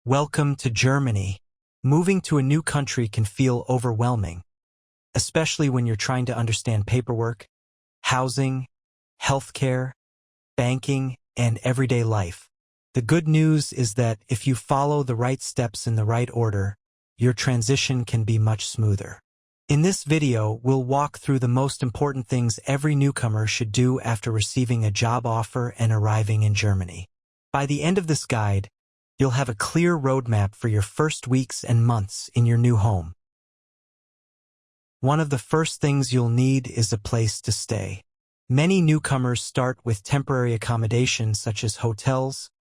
Welcome to Germany. Moving to a new country can feel overwhelming, especially when you're trying to understand paperwork, housing, healthcare, banking, and everyday life. The good news is that if you follow the right steps in the right order, your transition can be much smoother. In this video, we'll walk through the most important things every newcomer should do after receiving a job offer and arriving in Germany. By the end of this guide, you'll have a clear roadmap for your first weeks and months in your new home. One of the first things you'll need is a place to stay. Many newcomers start with temporary accommodation such as hotels,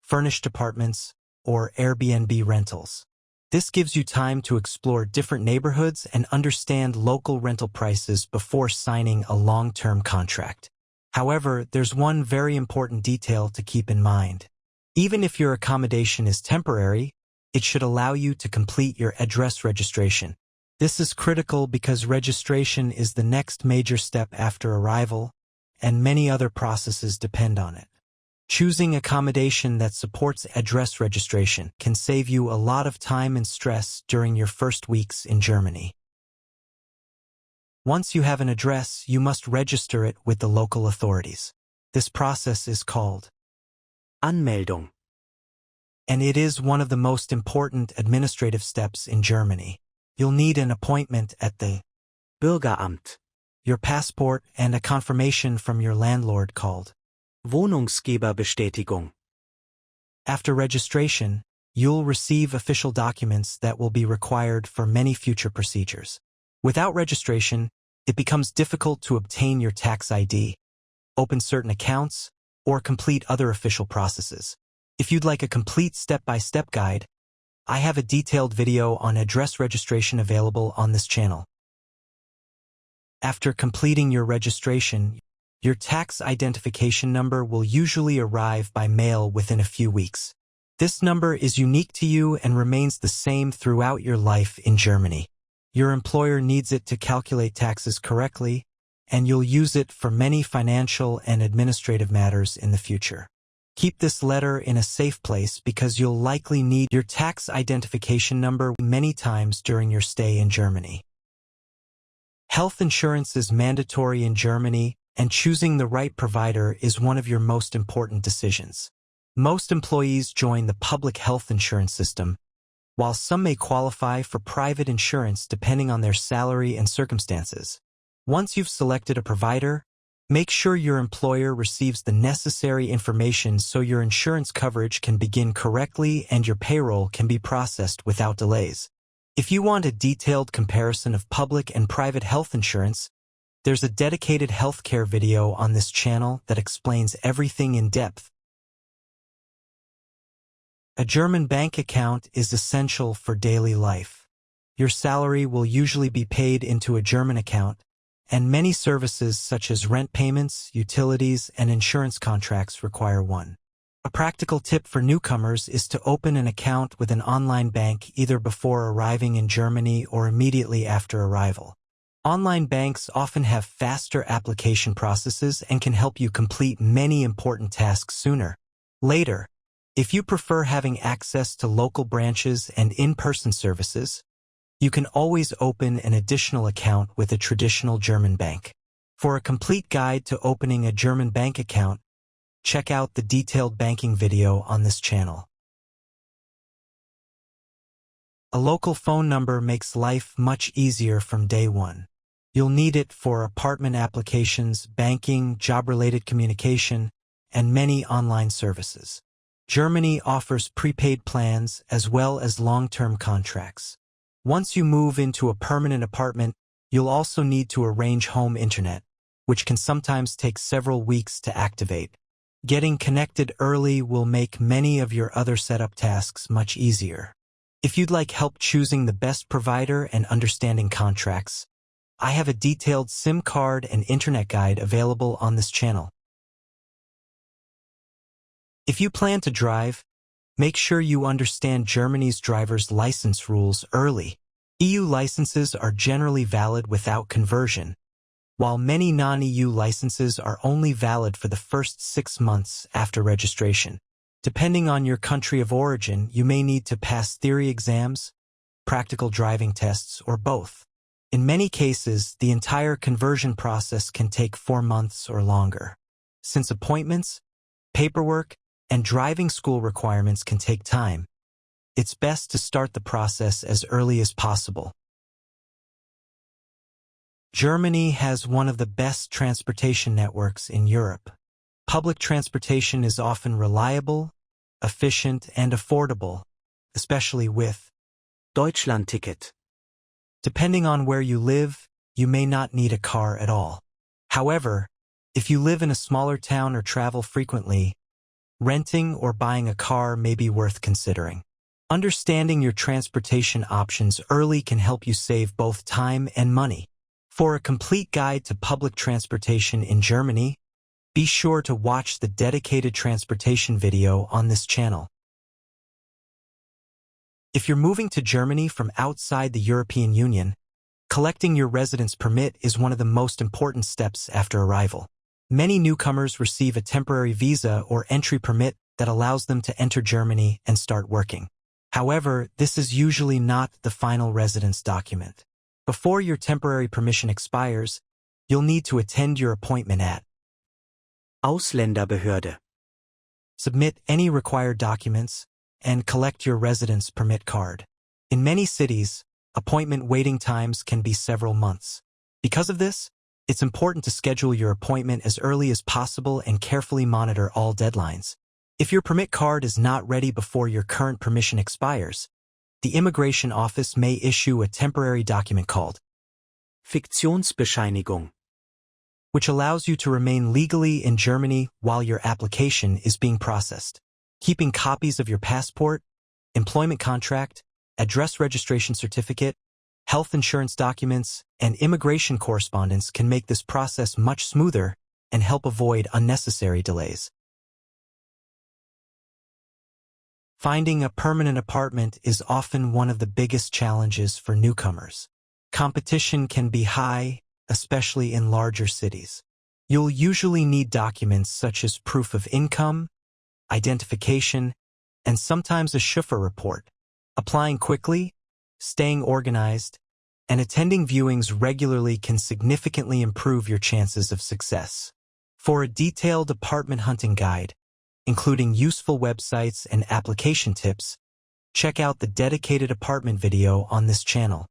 furnished apartments, or Airbnb rentals. This gives you time to explore different neighborhoods and understand local rental prices before signing a long-term contract. However, there's one very important detail to keep in mind. Even if your accommodation is temporary, it should allow you to complete your address registration. This is critical because registration is the next major step after arrival, and many other processes depend on it. Choosing accommodation that supports address registration can save you a lot of time and stress during your first weeks in Germany. Once you have an address, you must register it with the local authorities. This process is called Anmeldung, and it is one of the most important administrative steps in Germany. You'll need an appointment at the Bürgeramt, your passport, and a confirmation from your landlord called Wohnungsgeberbestätigung. After registration, you'll receive official documents that will be required for many future procedures. Without registration, it becomes difficult to obtain your tax ID, open certain accounts, or complete other official processes. If you'd like a complete step-by-step guide, I have a detailed video on address registration available on this channel. After completing your registration, your tax identification number will usually arrive by mail within a few weeks. This number is unique to you and remains the same throughout your life in Germany. Your employer needs it to calculate taxes correctly, and you'll use it for many financial and administrative matters in the future. Keep this letter in a safe place because you'll likely need your tax identification number many times during your stay in Germany. Health insurance is mandatory in Germany, and choosing the right provider is one of your most important decisions. Most employees join the public health insurance system, while some may qualify for private insurance depending on their salary and circumstances. Once you've selected a provider, make sure your employer receives the necessary information so your insurance coverage can begin correctly and your payroll can be processed without delays. If you want a detailed comparison of public and private health insurance, there's a dedicated healthcare video on this channel that explains everything in depth. A German bank account is essential for daily life. Your salary will usually be paid into a German account, and many services such as rent payments, utilities, and insurance contracts require one. A practical tip for newcomers is to open an account with an online bank either before arriving in Germany or immediately after arrival. Online banks often have faster application processes and can help you complete many important tasks sooner. Later, if you prefer having access to local branches and in-person services, you can always open an additional account with a traditional German bank. For a complete guide to opening a German bank account, check out the detailed banking video on this channel. A local phone number makes life much easier from day one. You'll need it for apartment applications, banking, job-related communication, and many online services. Germany offers prepaid plans as well as long-term contracts. Once you move into a permanent apartment, you'll also need to arrange home internet, which can sometimes take several weeks to activate. Getting connected early will make many of your other setup tasks much easier. If you'd like help choosing the best provider and understanding contracts, I have a detailed SIM card and internet guide available on this channel. If you plan to drive, make sure you understand Germany's driver's license rules early. EU licenses are generally valid without conversion, while many non-EU licenses are only valid for the first 6 months after registration. Depending on your country of origin, you may need to pass theory exams, practical driving tests, or both. In many cases, the entire conversion process can take 4 months or longer. Since appointments, paperwork, and driving school requirements can take time, it's best to start the process as early as possible. Germany has one of the best transportation networks in Europe. Public transportation is often reliable, efficient, and affordable, especially with Deutschlandticket. Depending on where you live, you may not need a car at all. However, if you live in a smaller town or travel frequently, renting or buying a car may be worth considering. Understanding your transportation options early can help you save both time and money. For a complete guide to public transportation in Germany, be sure to watch the dedicated transportation video on this channel. If you're moving to Germany from outside the European Union, collecting your residence permit is one of the most important steps after arrival. Many newcomers receive a temporary visa or entry permit that allows them to enter Germany and start working. However, this is usually not the final residence document. Before your temporary permission expires, you'll need to attend your appointment at Ausländerbehörde. Submit any required documents, and collect your residence permit card. In many cities, appointment waiting times can be several months. Because of this, it's important to schedule your appointment as early as possible and carefully monitor all deadlines. If your permit card is not ready before your current permission expires, the immigration office may issue a temporary document called Fiktionsbescheinigung, which allows you to remain legally in Germany while your application is being processed. Keeping copies of your passport, employment contract, address registration certificate, health insurance documents, and immigration correspondence can make this process much smoother and help avoid unnecessary delays. Finding a permanent apartment is often one of the biggest challenges for newcomers. Competition can be high, especially in larger cities. You'll usually need documents such as proof of income, identification, and sometimes a Schufa report. Applying quickly, staying organized, and attending viewings regularly can significantly improve your chances of success. For a detailed apartment hunting guide, including useful websites and application tips, check out the dedicated apartment video on this channel.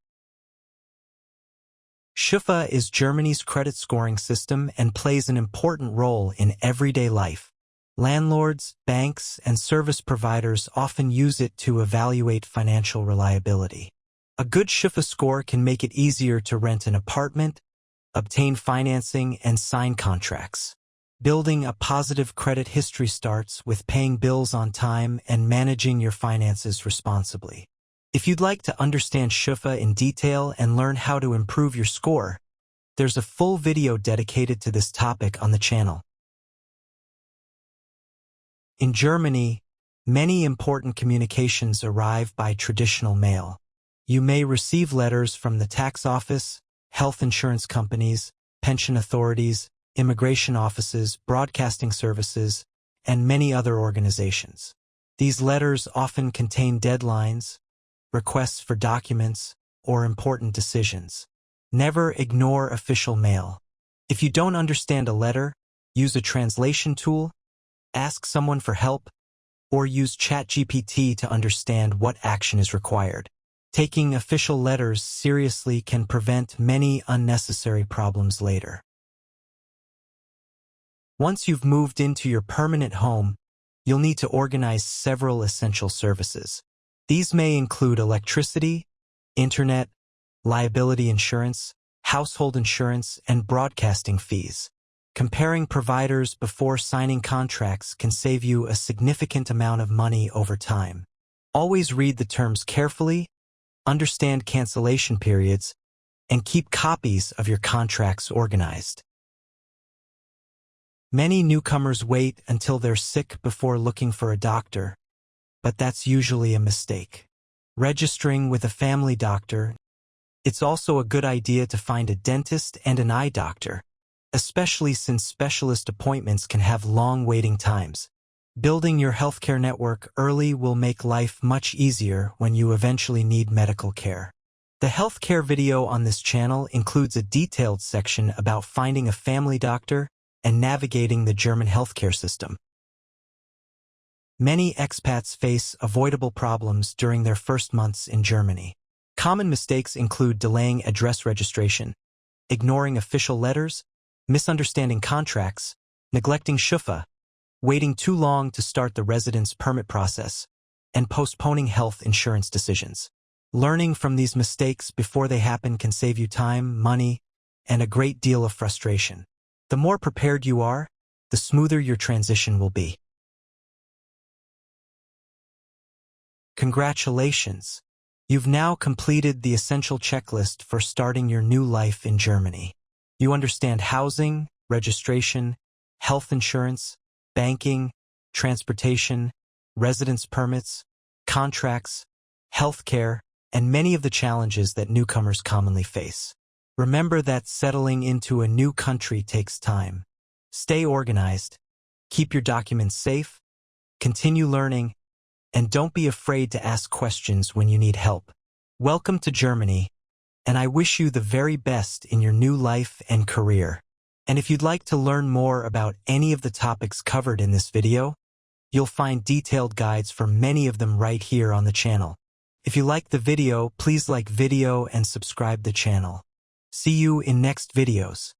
Schufa is Germany's credit scoring system and plays an important role in everyday life. Landlords, banks, and service providers often use it to evaluate financial reliability. A good Schufa score can make it easier to rent an apartment, obtain financing, and sign contracts. Building a positive credit history starts with paying bills on time and managing your finances responsibly. If you'd like to understand Schufa in detail and learn how to improve your score, there's a full video dedicated to this topic on the channel. In Germany, many important communications arrive by traditional mail. You may receive letters from the tax office, health insurance companies, pension authorities, immigration offices, broadcasting services, and many other organizations. These letters often contain deadlines, requests for documents, or important decisions. Never ignore official mail. If you don't understand a letter, use a translation tool, ask someone for help, or use ChatGPT to understand what action is required. Taking official letters seriously can prevent many unnecessary problems later. Once you've moved into your permanent home, you'll need to organize several essential services. These may include electricity, internet, liability insurance, household insurance, and broadcasting fees. Comparing providers before signing contracts can save you a significant amount of money over time. Always read the terms carefully, understand cancellation periods, and keep copies of your contracts organized. Many newcomers wait until they're sick before looking for a doctor, but that's usually a mistake. Registering with a family doctor, it's also a good idea to find a dentist and an eye doctor, especially since specialist appointments can have long waiting times. Building your healthcare network early will make life much easier when you eventually need medical care. The healthcare video on this channel includes a detailed section about finding a family doctor and navigating the German healthcare system. Many expats face avoidable problems during their first months in Germany. Common mistakes include delaying address registration, ignoring official letters, misunderstanding contracts, neglecting SCHUFA, waiting too long to start the residence permit process, and postponing health insurance decisions. Learning from these mistakes before they happen can save you time, money, and a great deal of frustration. The more prepared you are, the smoother your transition will be. Congratulations! You've now completed the essential checklist for starting your new life in Germany. You understand housing, registration, health insurance, banking, transportation, residence permits, contracts, healthcare, and many of the challenges that newcomers commonly face. Remember that settling into a new country takes time. Stay organized, keep your documents safe, continue learning, and don't be afraid to ask questions when you need help. Welcome to Germany, and I wish you the very best in your new life and career. And if you'd like to learn more about any of the topics covered in this video, you'll find detailed guides for many of them right here on the channel. If you like the video, please like video and subscribe the channel. See you in next videos.